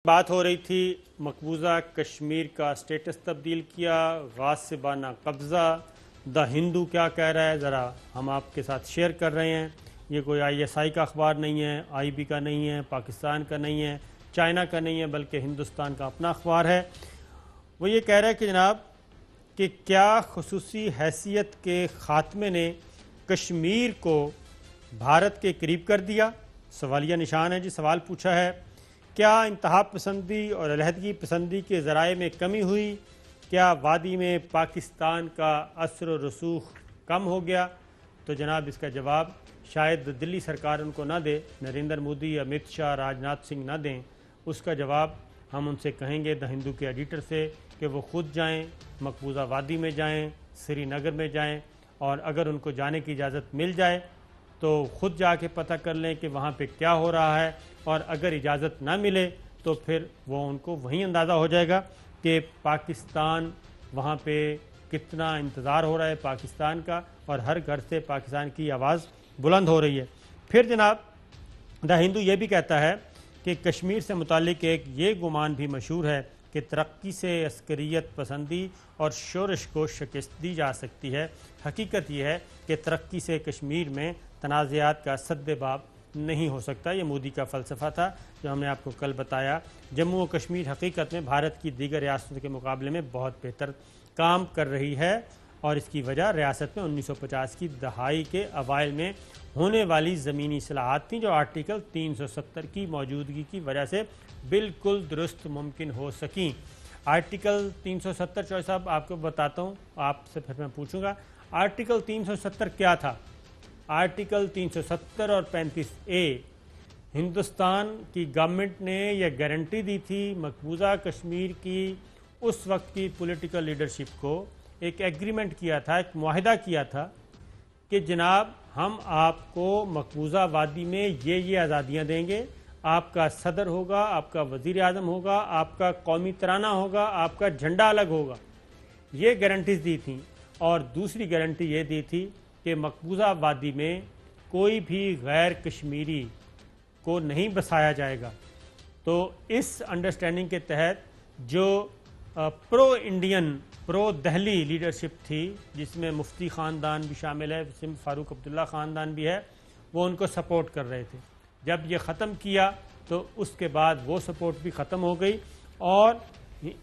بات ہو رہی تھی مقبوضہ کشمیر کا سٹیٹس تبدیل کیا، غاصبانہ قبضہ۔ دا ہندو کیا کہہ رہا ہے ذرا ہم آپ کے ساتھ شیئر کر رہے ہیں۔ یہ کوئی ISI کا اخبار نہیں ہے، IB کا نہیں ہے، پاکستان کا نہیں ہے، چائنا کا نہیں ہے، بلکہ ہندوستان کا اپنا اخبار ہے۔ وہ یہ کہہ رہا ہے کہ جناب کہ کیا خصوصی حیثیت کے خاتمے نے کشمیر کو بھارت کے قریب کر دیا؟ سوالیہ نشان ہے جی، سوال پوچھا ہے۔ کیا انتہا پسندی اور علیحدگی پسندی کے ذرائع میں کمی ہوئی؟ کیا وادی میں پاکستان کا اثر و رسوخ کم ہو گیا؟ تو جناب اس کا جواب شاید دلی سرکار ان کو نہ دے، نریندر مودی، امت شاہ، راجناتھ سنگھ نہ دیں۔ اس کا جواب ہم ان سے کہیں گے، دا ہندو کے ایڈیٹر سے، کہ وہ خود جائیں، مقبوضہ وادی میں جائیں، سری نگر میں جائیں، اور اگر ان کو جانے کی اجازت مل جائے تو خود جا کے پتہ کر لیں کہ وہاں پہ کیا ہو رہا ہے، اور اگر اجازت نہ ملے تو پھر وہ ان کو وہیں اندازہ ہو جائے گا کہ پاکستان وہاں پہ کتنا انتظار ہو رہا ہے پاکستان کا، اور ہر گھر سے پاکستان کی آواز بلند ہو رہی ہے۔ پھر جناب دا ہندو یہ بھی کہتا ہے کہ کشمیر سے متعلق ایک یہ گمان بھی مشہور ہے کہ ترقی سے عسکریت پسندی اور شورش کو شکست دی جا سکتی ہے۔ حقیقت یہ ہے کہ ترقی سے کشمیر میں تنازعات کا سد باب نہیں ہو سکتا۔ یہ مودی کا فلسفہ تھا جو ہم نے آپ کو کل بتایا۔ جموں و کشمیر حقیقت میں بھارت کی دیگر ریاستوں کے مقابلے میں بہت بہتر کام کر رہی ہے، اور اس کی وجہ ریاست میں 1950 کی دہائی کے اوائل میں ہونے والی زمینی اصلاحات تھیں، جو آرٹیکل 370 کی موجودگی کی وجہ سے بالکل درست ممکن ہو سکیں۔ آرٹیکل 370 چوہے صاحب آپ کو بتاتا ہوں، آپ سے پھر میں پوچھوں گا آرٹیکل 370 کیا تھا۔ آرٹیکل 370 اور 35A ہندوستان کی گورنمنٹ نے یہ گارنٹی دی تھی مقبوضہ کشمیر کی اس وقت کی پولیٹیکل لیڈرشپ کو، ایک ایگریمنٹ کیا تھا، ایک معاہدہ کیا تھا کہ جناب ہم آپ کو مقبوضہ وادی میں یہ آزادیاں دیں گے، آپ کا صدر ہوگا، آپ کا وزیر اعظم ہوگا، آپ کا قومی ترانہ ہوگا، آپ کا جھنڈا الگ ہوگا۔ یہ گارنٹیز دی تھیں، اور دوسری گارنٹی یہ دی تھی کہ مقبوضہ وادی میں کوئی بھی غیر کشمیری کو نہیں بسایا جائے گا۔ تو اس انڈرسٹینڈنگ کے تحت جو پرو انڈین، پرو دہلی لیڈرشپ تھی، جس میں مفتی خاندان بھی شامل ہے، جس میں فاروق عبداللہ خاندان بھی ہے، وہ ان کو سپورٹ کر رہے تھے۔ جب یہ ختم کیا تو اس کے بعد وہ سپورٹ بھی ختم ہو گئی، اور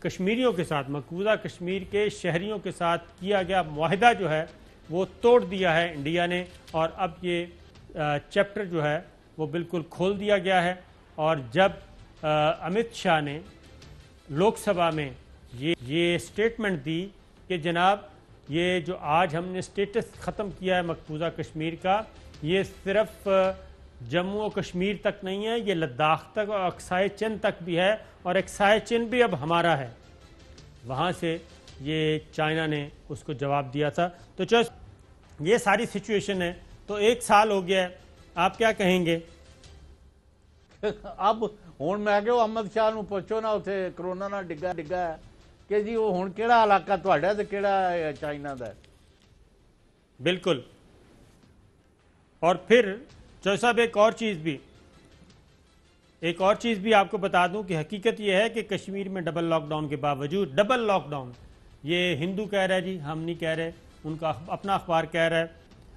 کشمیریوں کے ساتھ، مقبوضہ کشمیر کے شہریوں کے ساتھ کیا گیا معاہدہ جو ہے وہ توڑ دیا ہے انڈیا نے، اور اب یہ چیپٹر جو ہے وہ بالکل کھول دیا گیا ہے۔ اور جب امت شاہ نے لوک سبھا میں یہ سٹیٹمنٹ دی کہ جناب یہ جو آج ہم نے سٹیٹس ختم کیا ہے مقبوضہ کشمیر کا، یہ صرف جموں و کشمیر تک نہیں ہے، یہ لداخ تک اور اقصائے چین تک بھی ہے، اور اقصائے چین بھی اب ہمارا ہے۔ وہاں سے یہ چائنا نے اس کو جواب دیا تھا۔ تو یہ ساری سچویشن ہے، تو 1 سال ہو گیا ہے، آپ کیا کہیں گے؟ اب ہوں میں کہ احمد شاہ نو پوچھو نا اتنے کرونا نہ ڈگا ہے کہ جی وہ ہوں کہڑا علاقہ تہاڈا تے کہڑا چائنا دا ہے۔ بالکل۔ اور پھر چوہے صاحب ایک اور چیز بھی آپ کو بتا دوں کہ حقیقت یہ ہے کہ کشمیر میں ڈبل لاک ڈاؤن کے باوجود، ڈبل لاک ڈاؤن یہ ہندو کہہ رہا ہے جی، ہم نہیں کہہ رہے، ان کا اپنا اخبار کہہ رہا ہے،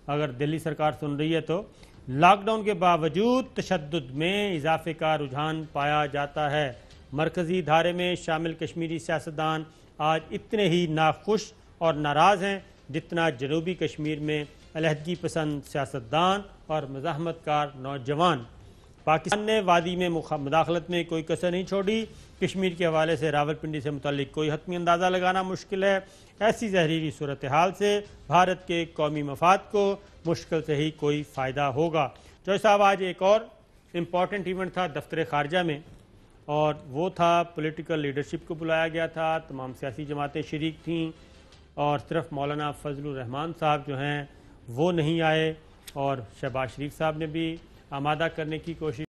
اگر دلی سرکار سن رہی ہے تو، لاک ڈاؤن کے باوجود تشدد میں اضافے کا رجحان پایا جاتا ہے۔ مرکزی دھارے میں شامل کشمیری سیاستدان آج اتنے ہی ناخوش اور ناراض ہیں جتنا جنوبی کشمیر میں علیحدگی پسند سیاستدان اور مزاحمت کار نوجوان۔ پاکستان نے وادی میں مداخلت میں کوئی کسر نہیں چھوڑی۔ کشمیر کے حوالے سے راولپنڈی سے متعلق کوئی حتمی اندازہ لگانا مشکل ہے۔ ایسی زہریلی صورتحال سے بھارت کے قومی مفاد کو مشکل سے ہی کوئی فائدہ ہوگا۔ چوہے صاحب آج ایک اور امپورٹنٹ ایونٹ تھا دفتر خارجہ میں، اور وہ تھا پولیٹیکل لیڈرشپ کو بلایا گیا تھا، تمام سیاسی جماعتیں شریک تھیں، اور صرف مولانا فضل الرحمان صاحب جو ہیں وہ نہیں آئے، اور شہباز شریف صاحب نے بھی آمادہ کرنے کی کوشش